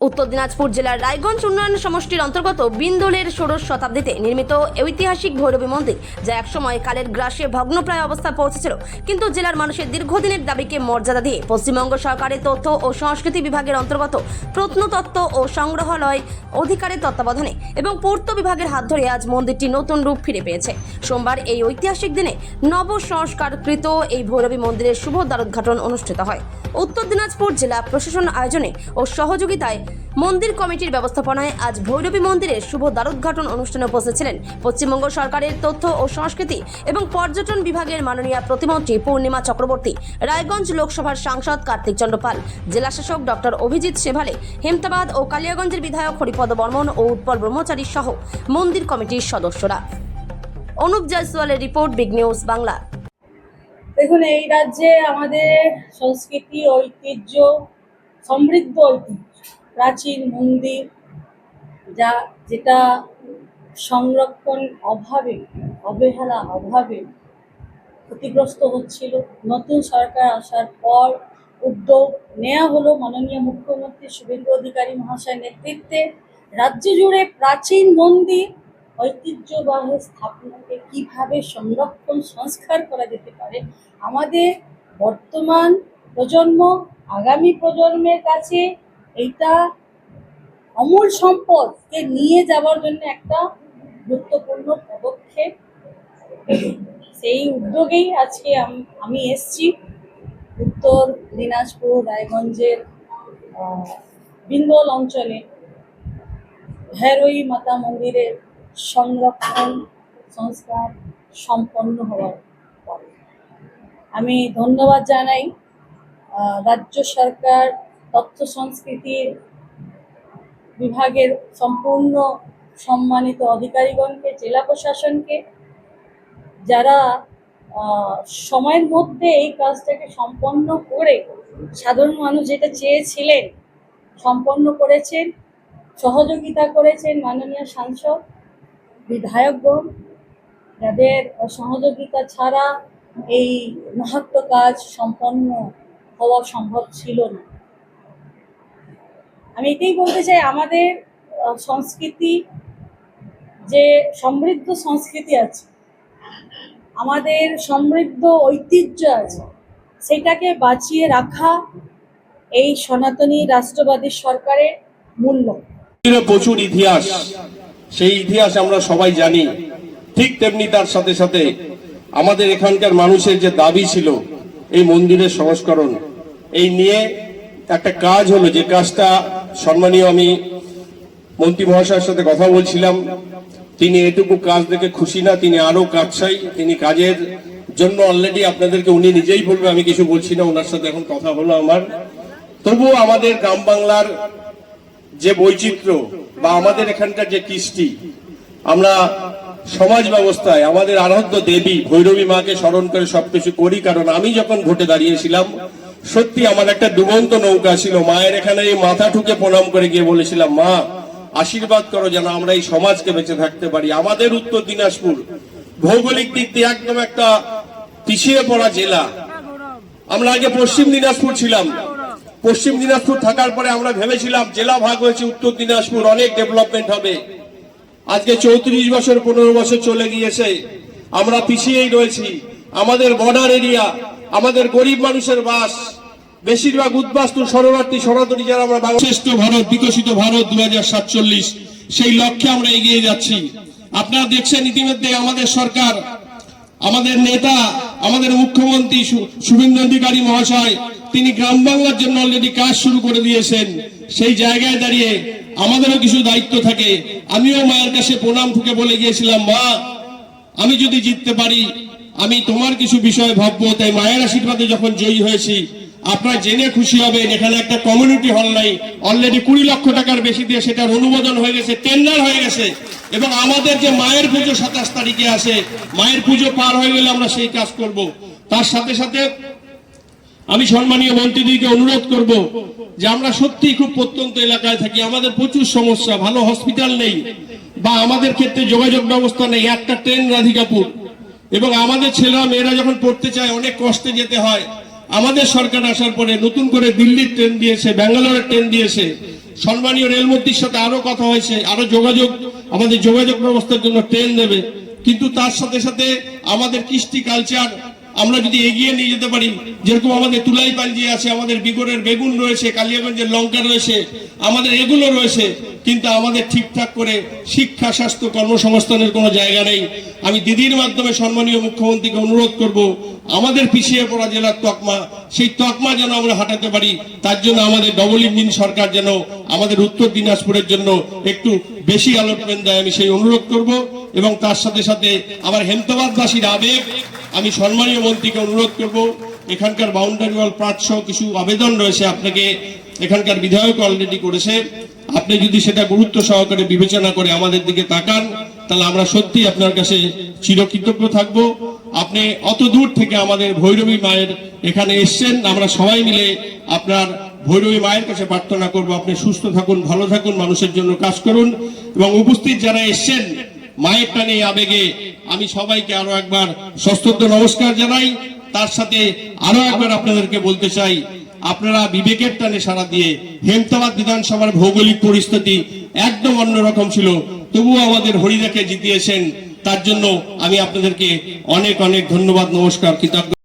উত্তর দিনাজপুর জেলার রায়গঞ্জ উন্নয়ন সমষ্টির অন্তর্গত বিন্দোলের ষোড়শ শতাব্দীতে নির্মিত ঐতিহাসিক ভৈরবী মন্দির, যা একসময় কালের গ্রাসে ভগ্নপ্রায় অবস্থায় পৌঁছেছিল, কিন্তু জেলার মানুষের দীর্ঘদিনের দাবিকে মর্যাদা দিয়ে পশ্চিমবঙ্গ সরকারের তথ্য ও সংস্কৃতি বিভাগের অন্তর্গত প্রত্নতত্ত্ব ও সংগ্রহালয় অধিকারের তত্ত্বাবধানে এবং পূর্ত বিভাগের হাত ধরে আজ মন্দিরটি নতুন রূপ ফিরে পেয়েছে। সোমবার এই ঐতিহাসিক দিনে নব সংস্কারকৃত এই ভৈরবী মন্দিরের শুভ দ্বারোদ্ঘাটন অনুষ্ঠিত হয়। উত্তর দিনাজপুর জেলা প্রশাসন আয়োজনে ও সহযোগিতায় মন্দির কমিটির ব্যবস্থাপনায় আজ ভৈরবী মন্দিরের শুভ দ্বারোদ্ঘাটন অনুষ্ঠানে উপস্থিত ছিলেন পশ্চিমবঙ্গ সরকারের তথ্য ও সংস্কৃতি এবং পর্যটন বিভাগের মাননীয় প্রতিমন্ত্রী পূর্ণিমা চক্রবর্তী, রায়গঞ্জ লোকসভার সাংসদ কার্তিক চন্দ্র পাল, জেলাশাসক ডক্টর অভিজিৎ সেভালে, হেমতাবাদ ও কালিয়াগঞ্জের বিধায়ক হরিপদ বর্মন ও উৎপল ব্রহ্মচারী সহ মন্দির কমিটির সদস্যরা। অনুপ জয়সওয়ালের রিপোর্ট, বিগ নিউজ বাংলা। দেখুন, এই রাজ্যে আমাদের সংস্কৃতি, ঐতিহ্য, সমৃদ্ধ ঐতিহ্য, প্রাচীন মন্দির যেটা সংরক্ষণ অভাবে, অবহেলা অভাবে ক্ষতিগ্রস্ত হচ্ছিল। নতুন সরকার আসার পর উদ্যোগ নেওয়া হলো মাননীয় মুখ্যমন্ত্রী শুভেন্দু অধিকারী মহাশয়ের নেতৃত্বে। রাজ্য জুড়ে প্রাচীন মন্দির, ঐতিহ্যবাহী স্থাপনাকে কিভাবে সংরক্ষণ সংস্কার করা যেতে পারে, আমাদের বর্তমান প্রজন্ম আগামী প্রজন্মের কাছে এইটা অমূল সম্পদকে নিয়ে যাওয়ার জন্য একটা গুরুত্বপূর্ণ পদক্ষেপ। সেই উদ্যোগেই আজকে আমি এসছি উত্তর দিনাজপুর রায়গঞ্জের বিন্দোল অঞ্চলে ভৈরবী মাতা মন্দিরের সংরক্ষণ সংস্কার সম্পন্ন হওয়ার পরে আমি ধন্যবাদ জানাই রাজ্য সরকার, তথ্য সংস্কৃতির বিভাগের সম্পূর্ণ সম্মানিত অধিকারীগণকে, জেলা প্রশাসনকে, যারা সময়ের মধ্যে এই কাজটাকে সম্পন্ন করে সাধারণ মানুষ যেটা চেয়েছিলেন সম্পন্ন করেছেন, সহযোগিতা করেছেন মাননীয় সাংসদ, বিধায়কগণ, যাদের সহযোগিতা ছাড়া এই মহত্ব কাজ সম্পন্ন হওয়া সম্ভব ছিল না। আমি এটাই বলতে চাই, আমাদের সংস্কৃতি, যে সমৃদ্ধ সংস্কৃতি আছে, আমাদের সমৃদ্ধ ঐতিহ্য আছে, সেটাকে বাঁচিয়ে রাখা এই সনাতনী রাষ্ট্রবাদী সরকারের মূল লক্ষ্য। প্রচুর ইতিহাস, সেই ইতিহাস আমরা সবাই জানি। ঠিক তেমনি তার সাথে সাথে আমাদের এখানকার মানুষের যে দাবি ছিল এই মন্দিরের সংস্করণ, এই নিয়ে একটা কাজ হলো, যে কাজটা সম্মানীয় আমি মন্ত্রী মহাশয়ের সাথে কথা বলছিলাম, তিনি এটুকু কাজ দেখে খুশি না, তিনি আরো কাজ চাই। তিনি কাজের জন্য অলরেডি আপনাদেরকে উনি নিজেই বলবে, আমি কিছু বলছি না, ওনার সাথে এখন কথা হলো আমার। তবুও আমাদের গ্রাম বাংলার যে বৈচিত্র্য বা আমাদের এখানকার যে কৃষ্টি, আমরা সমাজ ব্যবস্থায় আমাদের আরাধ্য দেবী ভৈরবী মাকে স্মরণ করে সবকিছু করি। কারণ আমি যখন ভোটে দাঁড়িয়েছিলাম, সত্যি আমার একটা ডুবন্ত নৌকা ছিল, মায়ের এখানে এই মাথা ঠুকে প্রণাম করে গিয়ে বলেছিলাম, মা আশীর্বাদ করো যেন আমরা এই সমাজকে বেঁচে থাকতে পারি। আমাদের উত্তর দিনাজপুর ভৌগোলিক দিক দিয়ে একদম একটা পিছিয়ে পড়া জেলা। আমরা আগে পশ্চিম দিনাজপুর ছিলাম, পশ্চিম দিনাজপুর থাকার পরে আমরা ভেবেছিলাম জেলা ভাগ হয়েছে উত্তর দিনাজপুর, অনেক ডেভেলপমেন্ট হবে। আজকে 34 বছর 15 বছর চলে গিয়েছে, আমরা পিছিয়েই রয়েছি। আমাদের বর্ডার এরিয়া, আমাদের গরিব মানুষের বাস, বেশিরভাগ উদ্বাস্তু শরণার্থী সনাতনী, যারা আমরা শ্রেষ্ঠ ভারত, বিকশিত ভারত 2047 সেই লক্ষ্যে আমরা এগিয়ে যাচ্ছি। আপনারা দেখছেন ইতিমধ্যে আমাদের সরকার, আমাদের নেতা, আমাদের মুখ্যমন্ত্রী শুভেন্দু অধিকারী মহাশয়, তিনি গ্রাম বাংলার জন্য অলরেডি কাজ শুরু করে দিয়েছেন। সেই জায়গায় দাঁড়িয়ে আমাদেরও কিছু দায়িত্ব থাকে। আমিও মায়ের কাছে প্রণাম ঠুকে বলে গিয়েছিলাম, মা আমি যদি জিততে পারি আমি তোমার কিছু বিষয় ভাববো। তাই মায়ের আশীর্বাদে যখন জয়ী হয়েছি, আপনারা জেনে খুশি হবেন, এখানে একটা কমিউনিটি হল নাই, অলরেডি 20 লক্ষ টাকার বেশি দিয়ে সেটার অনুমোদন হয়ে গেছে, টেন্ডার হয়ে গেছে। এবং আমাদের যে মায়ের পুজো 27 তারিখে আসে, মায়ের পুজো পার হয়ে গেলে আমরা সেই কাজ করব। তার সাথে সাথে আমি সম্মানীয় মন্ত্রীদেরকে অনুরোধ করব যে আমরা সত্যিই খুব প্রত্যন্ত এলাকায় থাকি, আমাদের প্রচুর সমস্যা, ভালো হসপিটাল নেই বা আমাদের ক্ষেত্রে যোগাযোগ ব্যবস্থা নেই, একটা ট্রেন রাধিকাপুর, এবং আমাদের ছেলেরা মেয়েরা যখন পড়তে চায় অনেক কষ্টে যেতে হয়। আমাদের সরকার আসার পরে নতুন করে দিল্লির ট্রেন দিয়েছে, ব্যাঙ্গালোরের ট্রেন দিয়েছে। সম্মানীয় রেলমন্ত্রীর সাথে আরো কথা হয়েছে, আরো আমাদের যোগাযোগ ব্যবস্থার জন্য ট্রেন দেবে। কিন্তু তার সাথে সাথে আমাদের কৃষ্টি কালচার আমরা যদি এগিয়ে নিয়ে যেতে পারি, যেরকম আমাদের তুলাই পাঞ্জি আছে, আমাদের বিগড়ের বেগুন রয়েছে, কালিয়াগঞ্জের লঙ্কা রয়েছে, আমাদের এগুলো রয়েছে, কিন্তু আমাদের ঠিকঠাক করে শিক্ষা, স্বাস্থ্য, কর্মসংস্থানের কোনো জায়গা নেই। আমি দিদির মাধ্যমে সম্মানীয় মুখ্যমন্ত্রীকে অনুরোধ করব, আমাদের পিছিয়ে পড়া জেলার তকমা, সেই তকমা যেন আমরা হাঁটাতে পারি। তার জন্য আমাদের ডবল ইঞ্জিন সরকার যেন আমাদের উত্তর দিনাজপুরের জন্য একটু বেশি অ্যালটমেন্ট দেয়, আমি সেই অনুরোধ করব। এবং তার সাথে সাথে আমার হেমতাবাদবাসীর আবেগ, আমি সম্মানীয় মন্ত্রীকে অনুরোধ করব, এখানকার বাউন্ডারি ওয়াল পার্ট সহ কিছু আবেদন রয়েছে, আপনাকে এখানকার বিধায়ক অলরেডি করেছে। আপনি যদি সেটা গুরুত্ব সহকারে বিবেচনা করে আমাদের দিকে তাকান, তাহলে আমরা সত্যি আপনার কাছে চিরকৃতজ্ঞ থাকব। আপনি অত দূর থেকে আমাদের ভৈরবী মায়ের এখানে এসছেন, আমরা সবাই মিলে আপনার ভৈরবী মায়ের কাছে প্রার্থনা করব, আপনি সুস্থ থাকুন, ভালো থাকুন, মানুষের জন্য কাজ করুন। এবং উপস্থিত যারা এসছেন মায়ের টানে আবেগে, আমি সবাইকে আরো একবার সশ্রদ্ধ নমস্কার জানাই। তার সাথে আরো একবার আপনাদেরকে বলতে চাই, আপনারা বিবেকের টানে সাড়া দিয়ে, হেমতাবাদ বিধানসভার ভৌগোলিক পরিস্থিতি একদম অন্যরকম ছিল, তবুও আমাদের হরিদাকে জিতিয়েছেন। তার জন্য আমি আপনাদেরকে অনেক অনেক ধন্যবাদ, নমস্কার, কৃতজ্ঞ।